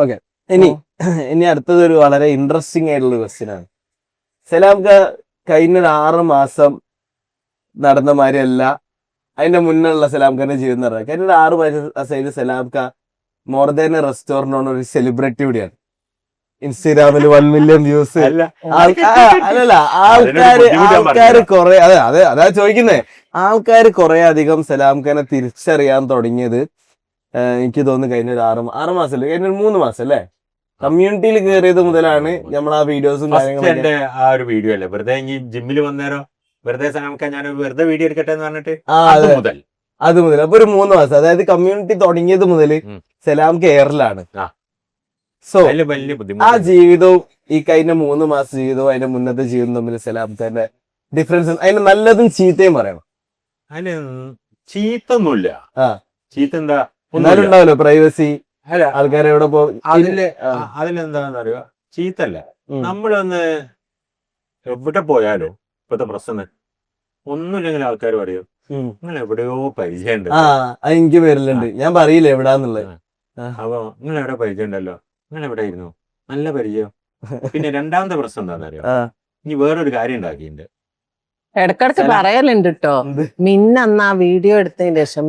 Okay, ഇനി അടുത്തത് ഒരു വളരെ ഇൻട്രസ്റ്റിംഗ് ആയിട്ടുള്ള ക്വസ്റ്റ്യൻ ആണ്. സലാംക്ക കഴിഞ്ഞ 6 മാസം നടന്ന മാതിരിയല്ല അതിന്റെ മുന്നുള്ള സലാംഖാന്റെ ജീവിതം എന്ന് പറഞ്ഞാൽ. കഴിഞ്ഞ 6 മാസം സലാംക്ക മോർ ദാൻ എ റെസ്റ്റോറന്റ് ഒരു സെലിബ്രിറ്റി കൂടിയാണ്. ഇൻസ്റ്റാഗ്രാമിൽ 1 മില്യൺ വ്യൂസ്. അല്ലല്ല, ആൾക്കാര് കുറെ അതാ ചോദിക്കുന്നേ. ആൾക്കാര് കുറെ അധികം സലാംഖാനെ തിരിച്ചറിയാൻ തുടങ്ങിയത് എനിക്ക് തോന്നുന്നു കഴിഞ്ഞ ഒരു 6 മാസം അല്ലേ, കഴിഞ്ഞ 3 മാസം അല്ലേ, കമ്മ്യൂണിറ്റിയിൽ കയറിയത് മുതലാണ് നമ്മൾ ആ വീഡിയോസും കാര്യങ്ങളും. ആ ഒരു വീഡിയോ അല്ലേ വെറുതെ ജിമ്മിൽ വന്നേരോ വെറുതെ സലാംക്ക ഞാൻ വെറുതെ വീഡിയോ എടുക്കട്ടെ എന്ന് പറഞ്ഞിട്ട് അത് മുതൽ അപ്പൊ ഒരു 3 മാസം, അതായത് കമ്മ്യൂണിറ്റി തുടങ്ങിയത് മുതൽ സലാംക്ക എയറിലാണ്. സോ ആ ജീവിതവും ഈ കഴിഞ്ഞ 3 മാസം ജീവിതവും അതിന്റെ മുന്നത്തെ ജീവിതം തമ്മിൽ സലാംഖാന്റെ ഡിഫറൻസ്, അതിന് നല്ലതും ചീത്തയും പറയണം. അതിന് ചീത്തൊന്നുമില്ല. ചീത്ത എന്താ എന്നാലും ഉണ്ടാവല്ലോ പ്രൈവസി, ആൾക്കാരെ എവിടെ അതിലെന്താന്ന് അറിയോ, ചീത്തല്ല. നമ്മളൊന്ന് എവിടെ പോയാലോ ഇപ്പത്തെ പ്രശ്നം ഒന്നുമില്ലെങ്കിൽ ആൾക്കാർ പറയൂ നിങ്ങൾ എവിടെയോ പരിചയമുണ്ട്. എനിക്ക് വരലുണ്ട്, ഞാൻ പറയില്ല എവിടാന്നുള്ളത്. അപ്പൊ നിങ്ങൾ എവിടെ പരിചയം ഉണ്ടല്ലോ, നിങ്ങൾ എവിടെ ഇരുന്നു, നല്ല പരിചയം. പിന്നെ രണ്ടാമത്തെ പ്രശ്നം എന്താണെന്നറിയോ, ഇനി വേറൊരു കാര്യം ഉണ്ടാക്കിയിട്ടുണ്ട്. ഇടക്കിടക്ക് പറയലുണ്ട് കേട്ടോ, മിന്നെന്നാ വീഡിയോ എടുത്തതിന് ശേഷം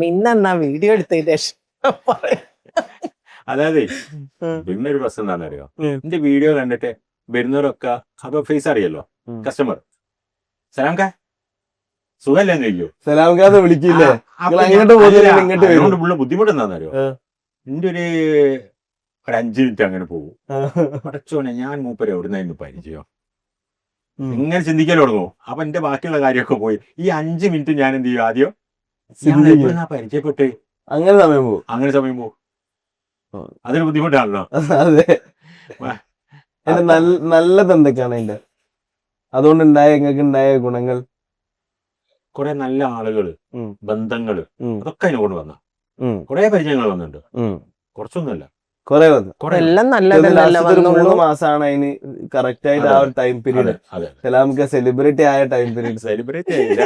അതായത് പിന്നെ ഒരു പ്രശ്നം എന്താണെന്നറിയോ, എന്റെ വീഡിയോ കണ്ടിട്ട് വരുന്നവരൊക്കെ അപ്പൊ ഫേസ് അറിയല്ലോ കസ്റ്റമർ, സലാംക്ക സുഖമല്ലെന്ന് ചോദിക്കോ, സലാംക്കാന്ന് വിളിക്കില്ലേ, ഉള്ള ബുദ്ധിമുട്ട് എന്താണെന്നറിയോ, എന്റെ ഒരു 5 മിനിറ്റ് അങ്ങനെ പോകും. പടച്ചോനെ ഞാൻ മൂപ്പര് എവിടുന്നായിരുന്നു പരിചയം ഇങ്ങനെ ചിന്തിക്കാൻ തുടങ്ങും. അപ്പൊ എന്റെ ബാക്കിയുള്ള കാര്യമൊക്കെ പോയി. ഈ 5 മിനിറ്റ് ഞാൻ എന്ത് ചെയ്യും, ആദ്യം പരിചയപ്പെട്ട് അങ്ങനെ സമയം പോകും. അതൊരു ബുദ്ധിമുട്ടാണല്ലോ. അതെ, നല്ലത് എന്തൊക്കെയാണ് അതിന്റെ അതുകൊണ്ട് നിങ്ങൾക്ക് ഉണ്ടായ ഗുണങ്ങൾ? കുറെ നല്ല ആളുകള്, ബന്ധങ്ങള്, അതൊക്കെ അതിനോട് വന്ന കുറെ പരിചയങ്ങൾ വന്നിട്ടുണ്ട്. കുറച്ചൊന്നുമല്ല, കുറെ വന്നു. 3 മാസമാണ് അതിന് കറക്റ്റ് ആയിട്ട് ആ ഒരു ടൈം പീരീഡ്. സലാംക്ക സെലിബ്രിറ്റി ആയ ടൈം പീരീഡ്. സെലിബ്രിറ്റി ആയില്ല